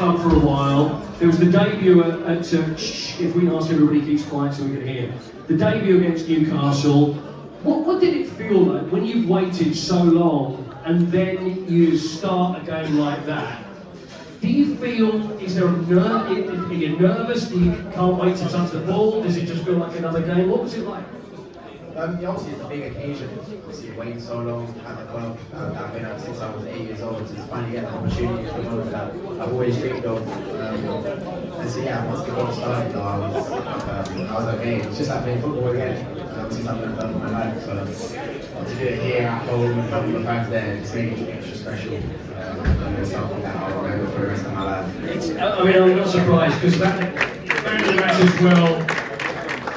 club for a while. There was the debut at if we can ask everybody keeps quiet so we can hear. The debut against Newcastle. What did it feel like when you've waited so long and then you start a game like that? Do you feel, is there a nerve, are you nervous? Do you can't wait to touch the ball? Does it just feel like another game? What was it like? Obviously it's a big occasion. Obviously waiting so long at the club. I've been up since I was 8 years old, so it's finally getting the opportunity to go that I've always dreamed of. And so yeah, once the goal started, I was okay. It's just like playing football again. Since I've never done in my life, so to do it here at home and having the fans there, it's making it extra special. It's something that I'll remember for the rest of my life. I mean, I'm not surprised because that as well.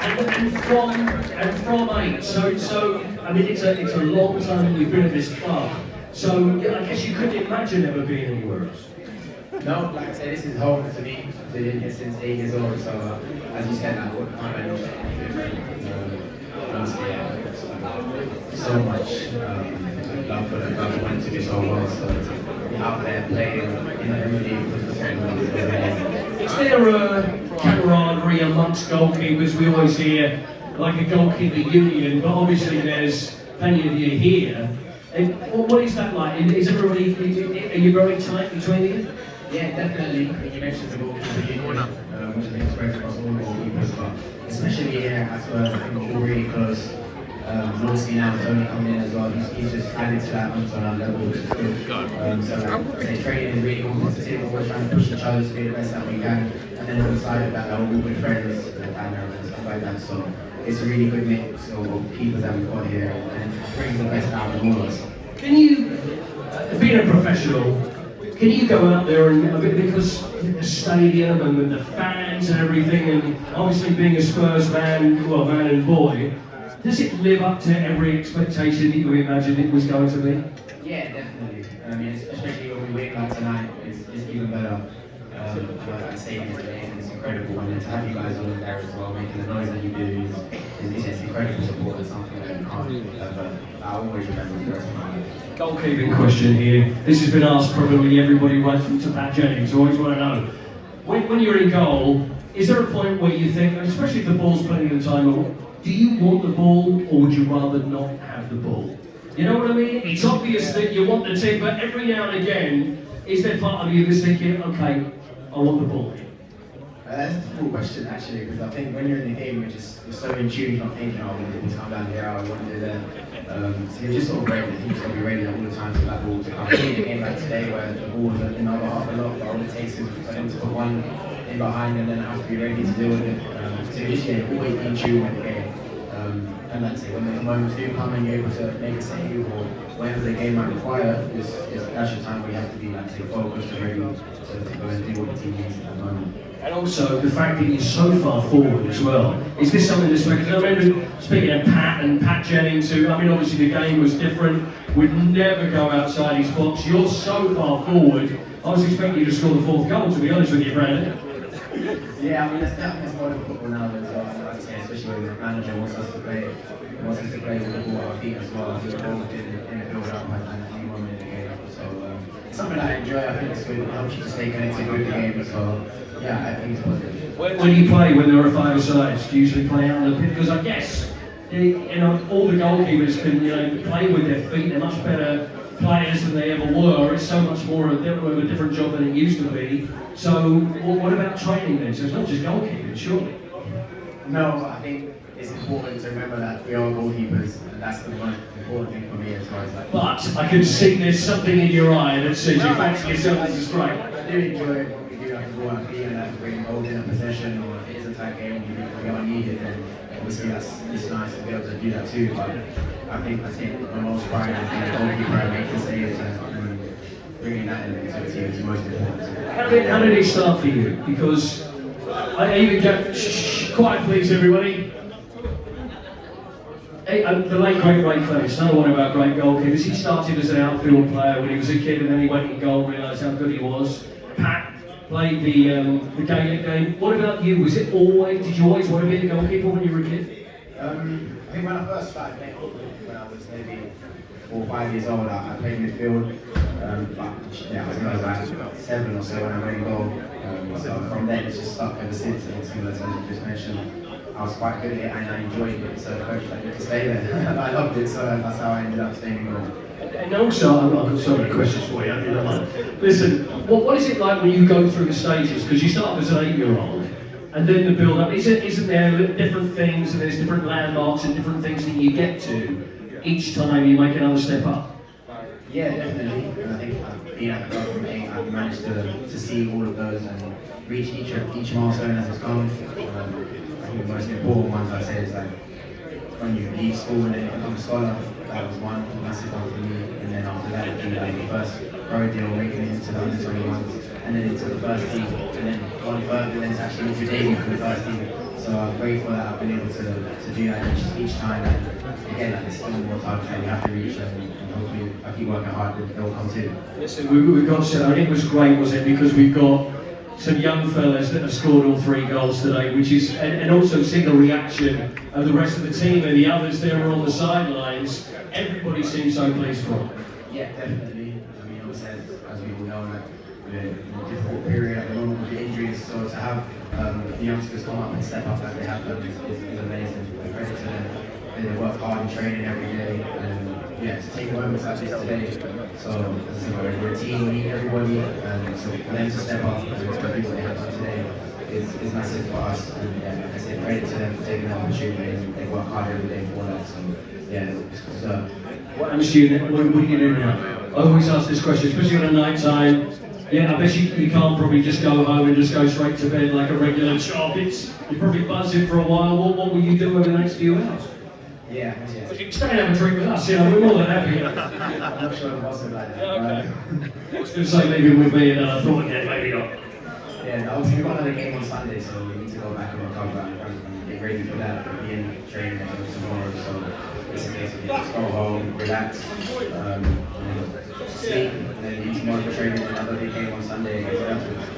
And from 8, so I mean it's a long time you've been at this club. So yeah, I guess you couldn't imagine ever being anywhere else. No, like I said, this is home to me. I've been here since 8 years old. So as you said, I wouldn't find anything different. Honestly, so much love for the club. I wanted to do so well. So to be out there playing in the Premier League with the family. Is there a camaraderie amongst goalkeepers? We always hear like a goalkeeper union, but obviously there's plenty of you here. And what is that like? Is everybody? Are you very tight between you? Yeah, definitely. You mentioned the goalkeeper union, which is expressed across all goalkeepers, but especially here at Spurs, I think we're all really close. Obviously now Tony coming in as well, he's just added to that onto another level, which is good. So training is really competitive, we're trying to push each other to be the best that we can, and then on the side of that, we're all good friends and stuff like that. So it's a really good mix of keepers that we've got here, and brings the best out of all of us. Can you, being a professional, can you go out there and, because the stadium and the fans and everything, and obviously being a Spurs man, well, man and boy, does it live up to every expectation that you imagined it was going to be? Yeah, definitely. I mean, especially when we wake up tonight, it's even better. That stadium is amazing, it's incredible, and to have you guys all in there as well, making the noise that you do is just incredible support. It's something that you can't but I always remember for the rest of my life. Goalkeeping question here. This has been asked probably everybody right from to Pat Jennings. Always want to know, when you're in goal, is there a point where you think, especially if the ball's plenty of the time, do you want the ball or would you rather not have the ball? You know what I mean? It's obvious that you want the team, but every now and again, is there part of you that's thinking, okay, I want the ball? That's a difficult question actually, because I think when you're in the game, you're so in tune, you're not thinking, oh, I want the ball to come down here, I want to do that. So you're just sort of ready, you just got to be ready all the time for that ball to come. In a game like today where the ball is in the other half a lot, but all it takes is for them to put one in behind and then I have to be ready to deal with it. So you're just always in tune with the game. And like I say, when the moments do come and you're able to make a save or whatever the game might require, that's your time where you have to be focused and ready to go and do what the team needs at that moment. And also the fact that he's so far forward as well. Is this something that's because I remember speaking of Pat Jennings, who, I mean, obviously the game was different, would never go outside his box. You're so far forward, I was expecting you to score the 4th goal, to be honest with you, Brandon. Yeah, I mean, that's modern football now as well, like I say, especially when the manager wants us to play with the ball at our feet as well. We're involved in the build-up and any moment in the game. So it's something I enjoy. I think it's good. It helps you to stay connected with the game. So yeah, I think it's positive. When do you play when there are 5 sides? Do you usually play out on the pitch? Because I guess all the goalkeepers can play with their feet. They're much better players than they ever were. It's so much more of a different job than it used to be. So what about training then? So it's not just goalkeeping, surely? No, I think it's important to remember that we are goalkeepers, and that's the most important thing for me as well. But I can see there's something in your eye that says you fancy yourself as a strike. I do enjoy it when we do have to go out and have to bring goals in a possession, or if it is a tight game we are needed, then obviously it's nice to be able to do that too. But I think the most pride is being a goalkeeper and making saves and bringing that into the team is most important. How did it start for you? Because I even get quiet, please, everybody. The late great Ray Clements, another one of our great goalkeepers. He started as an outfield player when he was a kid, and then he went in goal and realised how good he was. Pat played the Gaelic game. What about you? Did you always want to be a goalkeeper when you were a kid? I think when I first started playing football, when I was maybe 4 or 5 years old, I played midfield. But yeah, I was like 7 or so when I went in goal. So from then it's just stuck ever since. And similar to what you just mentioned, I was quite good at it and I enjoyed it. So the coach like me to stay there. I loved it, so that's how I ended up staying in goal. And also, I've got so many questions for you, if you don't mind. Listen, what is it like when you go through the stages? Because you start off as an 8-year-old, and then the build-up, isn't there different things, and there's different landmarks and different things that you get to each time you make another step up? Yeah, definitely. And I think being at the club from 8, I've managed to see all of those and reach each milestone as it's gone. I think the most important ones I'd say is like when you leave school and then you become a scholar. That was one massive one for me, and then after that it would be like the first pro deal, making it into the under 21s, and then into the first team, and then gone further, and then it's actually into debut for the first team. So I'm grateful that I've been able to do that each time, and again, like, there's still more targets that you have to reach, and hopefully if I keep working hard, they'll come too. Listen, we've got to, I think it was great, was it, because we've got some young fellas that have scored all 3 goals today, which is, and also seeing the reaction of the rest of the team and the others there were on the sidelines. Everybody seems so pleased for it. Yeah, definitely. I mean, obviously, as we all know, like, we're in a difficult period at the moment with the injuries, so to have the youngsters come up and step up as they have done is amazing. Credit to them. They work hard in training every day, and yeah, to take moments like this today. So, as I said, we're a team, we need everybody, and so for them to step up and do what they have done today is massive for us. And yeah, like I said, credit to them for taking that opportunity, and they work hard every day for that. So yeah, it's deserved. What happens to you next? What are you doing now? I always ask this question, especially on a night time. Yeah, I bet you can't probably just go home and just go straight to bed like a regular job. You're probably buzzing for a while. What will you do over the next few hours? Yeah. But you can stay and have a drink with us, you know, we're more than happy. I'm not sure if I'm like that. Okay. I was going to say leave it with me, and then I thought, yeah, maybe not. Yeah, obviously we've got another game on Sunday, so we need to go back and recover and get ready for that. We'll be in training tomorrow, so it's a case of just go home, relax, sleep, and then eat tomorrow for training, and another big game on Sunday against Spurs.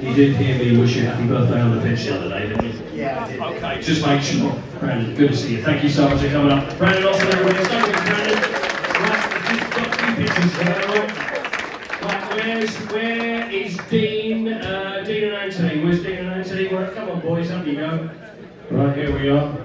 You did hear me wish you happy birthday on the pitch the other day, didn't you? Yeah, I did. Okay, just make sure. Brandon, good to see you. Thank you so much for coming up. Brandon, also everybody, stay with Brandon. Right, just got a few pictures there, right? Where is Dean? Dean and Anthony. Where's Dean and Anthony? Right, come on, boys, up you go. Right, here we are.